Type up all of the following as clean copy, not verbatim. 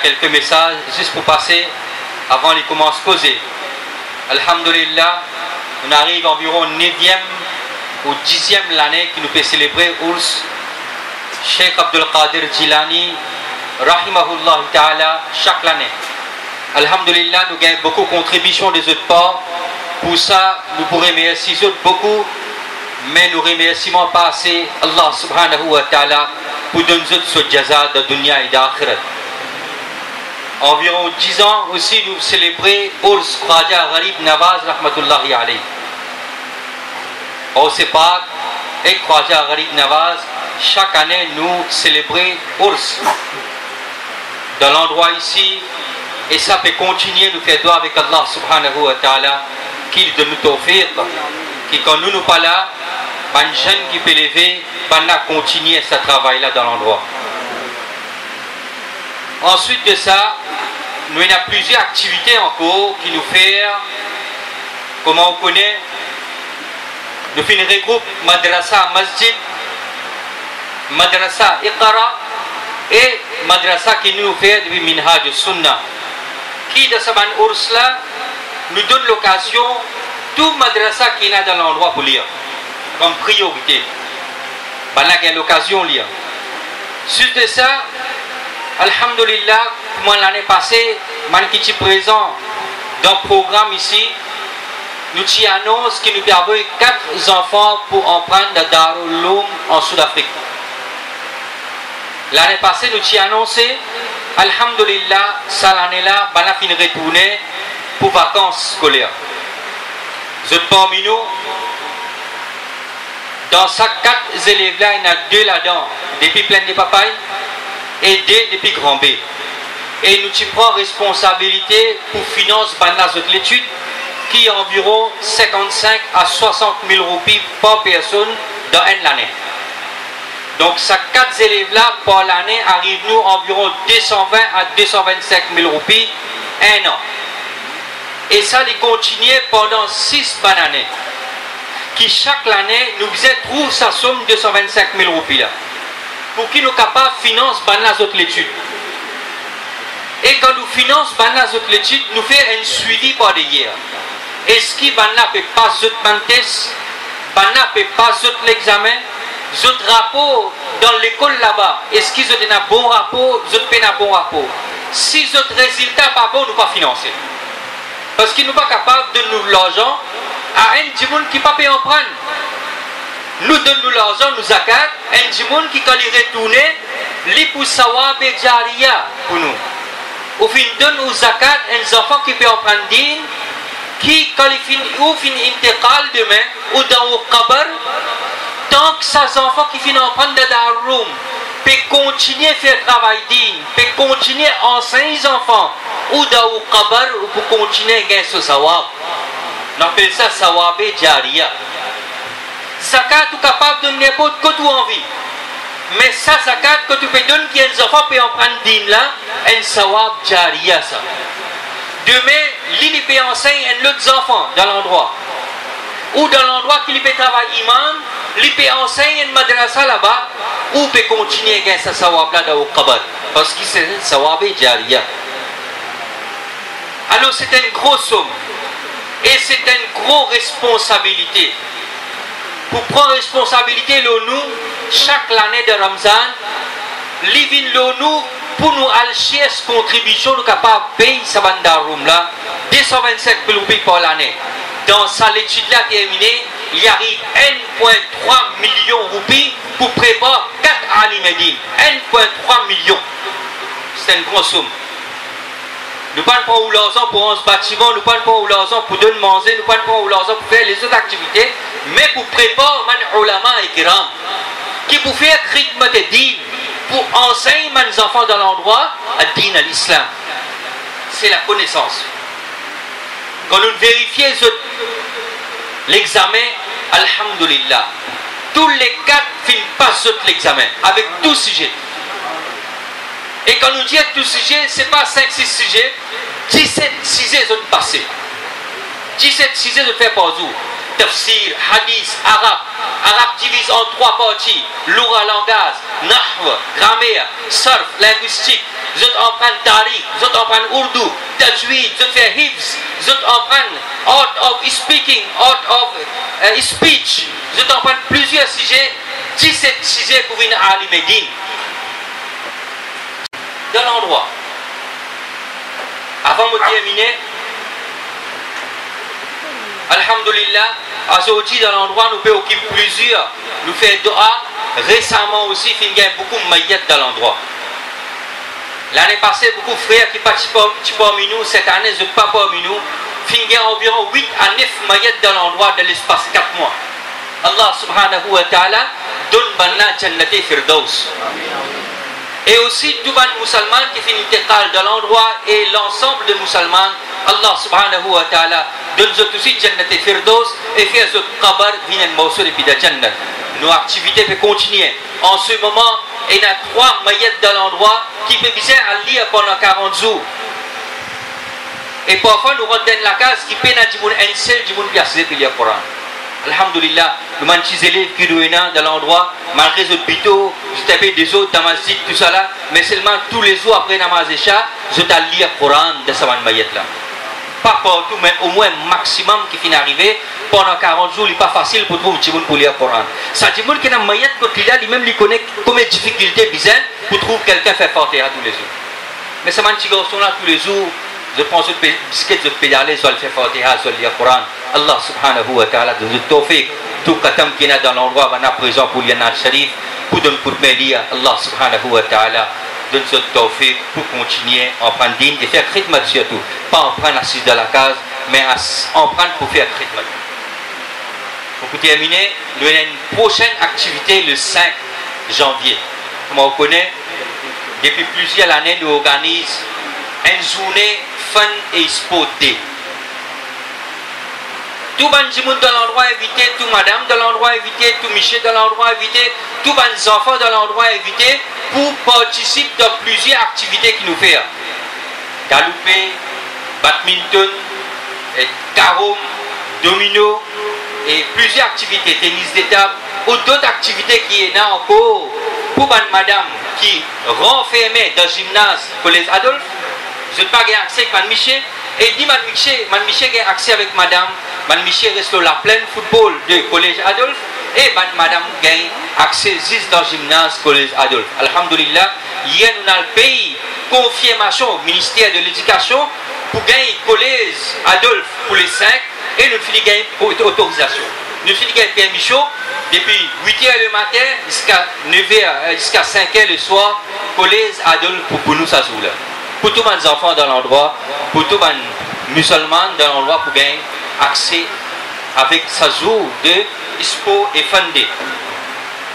quelques messages juste pour passer avant les commence à causer. Alhamdulillah, on arrive environ 9e ou 10e l'année qui nous peut célébrer Ours Cheikh Abdul Qadir Jilani Rahimahullah Ta'ala chaque année. Alhamdulillah, nous gagnons beaucoup de contributions des autres parts. Pour ça, nous pourrions remercier les autres beaucoup, mais nous remercions pas assez Allah Subhanahu wa Ta'ala pour donner ce jaza de dunya et d'akhirat. Environ 10 ans aussi, nous célébrons Ours Khwaja Gharib Nawaz Rahmatullahi alayhi. On sait pas, et Khwaja Gharib Nawaz, chaque année nous célébrons Ours dans l'endroit ici, et ça peut continuer, nous faire doigt avec Allah Subhanahu wa Ta'ala, qu'il donne nous tawfiq, qui quand nous pas là, un jeune qui peut lever, continuer ce travail-là dans l'endroit. Ensuite de ça, nous avons plusieurs activités encore qui nous font, comment on connaît, nous faisons un regroupe Madrasa Masjid, Madrasa Iqara et Madrasa qui nous fait depuis Minhaj Sunnah. Qui de ce ours-là nous donne l'occasion, tout Madrasa qui est dans l'endroit pour lire, comme priorité. Ben là, il y a l'occasion de lire. Suite de ça, Alhamdulillah, moi l'année passée, je suis présent dans le programme ici. Nous t'y annonce que nous avons 4 enfants pour en prendre de Darul Uloom en Sud-Afrique. L'année passée, nous t'y annoncé, Alhamdulillah, ça l'année-là, on a fini de retourner pour vacances scolaires. Je parmi nous, dans ces 4 élèves-là, il y en a 2 là-dedans, depuis plein de papayes, et 2 depuis grand B. Et nous t'y prenons responsabilité pour financer l'étude, qui est environ 55 à 60 000 roupies par personne dans une année. Donc ces 4 élèves-là, par l'année, arrivent nous environ 220 à 225 000 roupies un an. Et ça, les continue pendant 6 bonnes années. Qui chaque année, nous trouve sa somme de 225 000 roupies là. Pour qu'ils nous capables de financer l'étude. Et quand nous finançons l'étude, nous faisons un suivi par des years. Est-ce qu'il peut passer le test, peut passer l'examen, les rapports dans l'école là-bas, est-ce qu'ils ont un bon rapport, ils ont un bon rapport. Si les résultats pas bons, nous ne pouvons pas financer. Parce qu'ils ne sont pas capables de nous l'argent à un djimoun qui ne peut pas en prendre. Nous donnons l'argent, nous zakat, un djimoun qui quand il retourne, il pour sawab et jariya pour nous. Au fin donne aux zakat un enfant qui peut en prendre din, qui quand il finit intégrale demain ou dans le qabar, tant que ces enfants qui finissent en prendre de Darul Uloom peuvent continuer à faire travail digne, peuvent continuer à enseigner les enfants ou dans le qabar ou pour continuer à gagner ce sawab. On appelle ça sawab et jariya. Zakat est capable de donner n'importe quoi tu as envie. Mais ça, zakat que tu peux donner, qui les enfants peuvent en prendre digne là, un sawab jariya ça. Demain, l'île peut enseigner un autre enfant dans l'endroit. Ou dans l'endroit qu'il peut travailler imam, il peut enseigner une madrasa là-bas, ou peut continuer à gagner sa sawab là dans le qabar. Parce que c'est un sawab et jariya. Alors c'est une grosse somme. Et c'est une grosse responsabilité. Pour prendre responsabilité, nous, chaque année de Ramzan, living nous pour nous alchier cette contribution, nous sommes capables de payer ce bandaroum là, 225 000 roupies par l'année. Dans sa étude là terminée, il arrive 1,3 million de roupies pour préparer 4 alimedines. 1,3 million. C'est une grosse somme. Nous ne parlons pas de l'argent pour 11 bâtiments, nous ne parlons pas de l'argent pour donner manger, nous ne parlons pas de l'argent pour faire les autres activités, mais pour préparer les ulama et kiram, qui pour faire khidmat de din, pour enseigner les enfants dans l'endroit à din à l'islam. C'est la connaissance. Quand nous vérifions l'examen, alhamdulillah, tous les 4 finissent pas l'examen, avec 12 sujets. Et quand nous disons tout sujet, ce n'est pas 5-6 sujets, 17 sujets sont passés. 17 sujets de faire par jour. tafsir, hadith, arabe. Arabe divise en 3 parties. Loura, langage, nahwa, grammaire, sarf, linguistique. Vous apprennent tariq, vous apprennent urdu, tajwid, vous faites hifz, vous apprennent art of speaking, art of speech. Vous apprennent plusieurs sujets, 17 sujets pour une alimedine. Dans l'endroit. Avant de terminer, alhamdulillah, aujourd'hui dans l'endroit, nous pouvons occuper plusieurs, nous faisons doha. Récemment aussi, il y a beaucoup de maillettes dans l'endroit. L'année passée, beaucoup de frères qui participent parmi nous, cette année, ils ne sont pas parmi nous. Il y a environ 8 à 9 maillettes dans l'endroit de l'espace 4 mois. Allah subhanahu wa ta'ala donne banna jannati firdaus. Et aussi, tout le musulman qui finit dans l'endroit et l'ensemble des musulmans, Allah subhanahu wa ta'ala donne aussi jannati firdaus et fait ce qabar vinen mawsul et puis de jannat. Nos activités peuvent continuer. En ce moment, il y a 3 maillettes dans l'endroit qui peuvent bien à lire pendant 40 jours. Et parfois, nous rentrons dans la case qui peut être un seul du monde qui a accès à lire le Coran. Alhamdulillah, nous avons des élèves qui sont dans l'endroit, malgré les hôpitaux, je tapais des autres dans ma site, tout ça là, mais seulement tous les jours après Namaz Isha, je t'ai lire le Coran de cette maillette là. Pas partout, mais au moins un maximum qui finit d'arriver. Pendant 40 jours, il n'est pas facile pour trouver un pour lire le Coran. Ça dit que dans maillette, lui-même, il connaît comme une difficulté bizarre pour trouver quelqu'un faire Fatiha tous les jours. Mais ce petit garçon là, tous les jours, je prends ce biscuit, je pédale, je le faire Fatiha, je lire le Coran. Allah subhanahu wa ta'ala donne le tawfiq. Tout katam qui est dans l'endroit, on a présent pour lire le Sharif, pour donner pour lire. Allah subhanahu wa ta'ala donne ce tawfiq pour continuer en prendre digne et faire khidmat surtout. Pas en prendre assise dans la case, mais en prendre pour faire khidmat. Pour terminer, nous avons une prochaine activité le 5 janvier. Comme on connaît, depuis plusieurs années, nous organisons une journée fun et sport day. Tout le monde dans l'endroit invité, tout madame dans l'endroit invité, tout Michel dans l'endroit invité, tous les enfants dans l'endroit invité pour participer dans plusieurs activités qui nous font. Galoupé, badminton, carom, domino, et plusieurs activités, tennis de table, ou d'autres activités qui sont là encore pour madame qui renfermée dans le gymnase pour les adultes. Je n'ai pas accès avec Mme Michel. Et dit Mme Michel a accès avec madame. Mme Michel reste sur la pleine football de collège Adolphe. Et madame a accès juste dans le gymnase collège Adolphe. Alhamdulillah, hier nous avons le pays confirmation au ministère de l'éducation pour gagner collège Adolphe pour les 5. Et nous finissons gagner autorisation. Nous finissons gagner permission depuis 8h le matin jusqu'à 9h, jusqu'à 5h le soir, collège Adolphe pour nous ça joue là. Pour tous les enfants dans l'endroit, pour tous les musulmans dans l'endroit pour gagner accès avec sa jour de sport et fondé.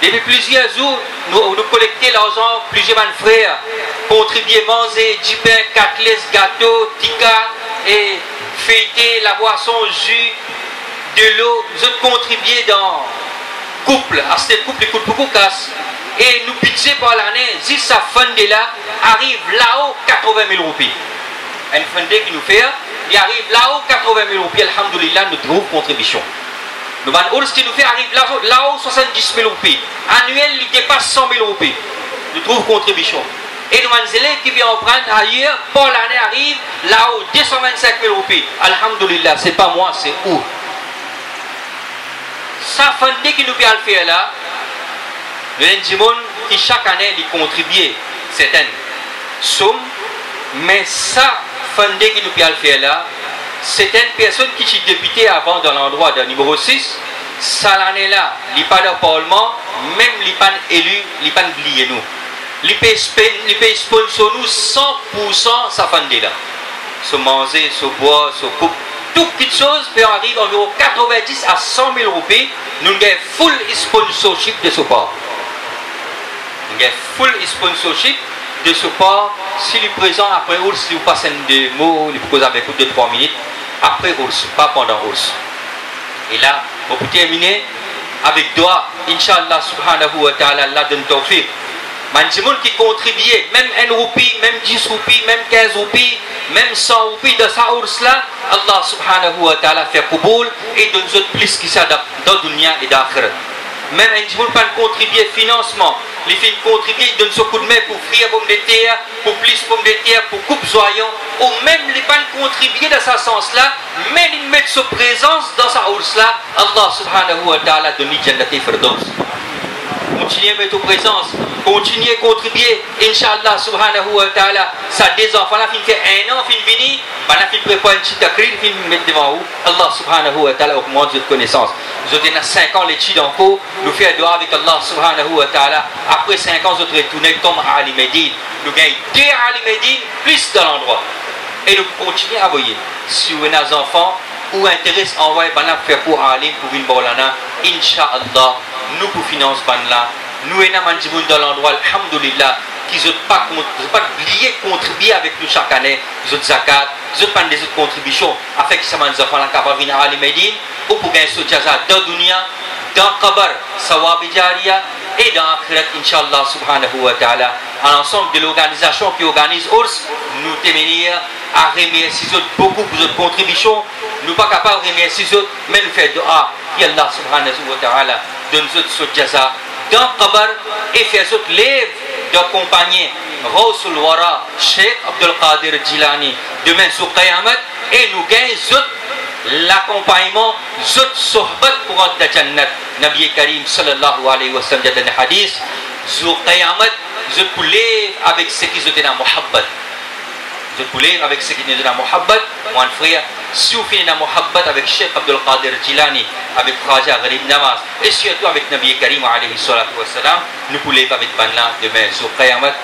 Depuis plusieurs jours, nous collectons l'argent, plusieurs frères contribuent à manger du pain, côtelettes, gâteaux, tika et fêter la boisson, jus, de l'eau. Nous avons contribué dans couple, à ce couple, écoute beaucoup casse. Et nous budget par l'année, si ça fondé là, arrive là-haut 80 000 roupies. Un fondé qui nous fait, il arrive là-haut 80 000 roupies, alhamdoulilah, nous trouvons contribution. Nous avons un qui nous fait, arrive là-haut 70 000 roupies. Annuel, il dépasse 100 000 roupies. Nous trouvons contribution. Et nous avons des élèves qui viennent en prendre ailleurs, par l'année arrive là-haut 225 000 roupies. Alhamdoulilah, c'est pas moi, c'est où. Ça fondé qui nous fait le faire là, nous avons des gens qui chaque année ils contribuent certaines sommes, mais ça fondé qui nous fait le faire là, certaines personnes qui sont députées avant dans l'endroit de numéro 6, ça l'année là, ils pas dans le Parlement, même ils pas élus, ils pas oublié nous. Ils peuvent sponsor nous 100% ça fondé là. Se manger, se boire, se couper. Toutes petites choses peut arriver environ 90 à 100 000 roupies. Nous avons full sponsorship de ce part. Nous avons full sponsorship de ce part. Si le présent après ours, si vous passez des mots, vous posez avec vous 2-3 minutes, après ours, pas pendant ours. Et là, on peut terminer avec doigt, Inch'Allah subhanahu wa ta'ala, Allah donne tawfiq. Manjimoun qui contribuait, même 1 roupie, même 10 roupies, même 15 roupies, même 100 roupies de sa ours là, Allah subhanahu wa ta'ala fait Kuboul et donne nous plus qui ça dans le dunya et d'akhirat. Même Manjimoun pas contribuer financement, les filles contribuent, donnent ce coup de main pour frire pommes de terre, pour plus pommes de terre, pour coupe zoyant, ou même les pas contribuer dans ce sens là, mais ils mettent sa présence dans sa ours là, Allah subhanahu wa ta'ala donne Jannati Firdaus. Continuez à mettre présence, continuez à contribuer, Inch'Allah subhanahu wa ta'ala, ça des enfants là, fin fait 1 an, fin fini, ben là, fin prépare une petite acryl, fin mettre devant vous, Allah subhanahu wa ta'ala augmente votre connaissance. Vous avez 5 ans l'étude en cours, nous faisons doigt avec Allah subhanahu wa ta'ala, après 5 ans, vous retournez comme Ali Medine, nous gagnons 2 Ali Medine, plus dans l'endroit. Et nous continuons à voyer, si vous avez des enfants, ou intéresse envoyer ben là, faire pour Ali, pour une bolana, Inch'Allah, nous pour financer là, nous et nous dans l'endroit, alhamdoulilah, qui n'ont pas oublié contribuer avec nous chaque année, les autres zakat, les autres des autres contributions, afin que ça m'a dit enfants capables de venir à l'Imedine, ou pour gagner ce jaza dans le dunya, dans le Qabar, Sawab Jariya, et dans l'Akhirat, Inch'Allah subhanahu wa ta'ala, à l'ensemble de l'organisation qui organise OURS, nous témoignons à remercier beaucoup pour votre contribution, nous ne sommes pas capables de remercier les autres, mais nous faisons dua, qui Allah subhanahu wa ta'ala donne nous ce jaza dans le Qabar et fait autres lèvres d'accompagner Rawsul Wara, Cheikh Abdul Qadir Jilani, demain sur Qayamat, et nous gagnons l'accompagnement, zut sohbat pour la Jannat. Nabi Karim sallallahu alayhi wa sallam dans le hadith, sur Qayamat, zut pour lèvres avec ce qui est dans Muhabbat. Zut pour lèvres avec ce qui est dans Muhabbat, mon frère. Si vous finissez dans Muhabbat avec Cheikh Abdul Qadir Jilani, avec Khaja Gharib Namaz, et surtout avec Nabi Karim alayhi salatu wa salam, nous pouvons avec Banla demain sur Qayamat.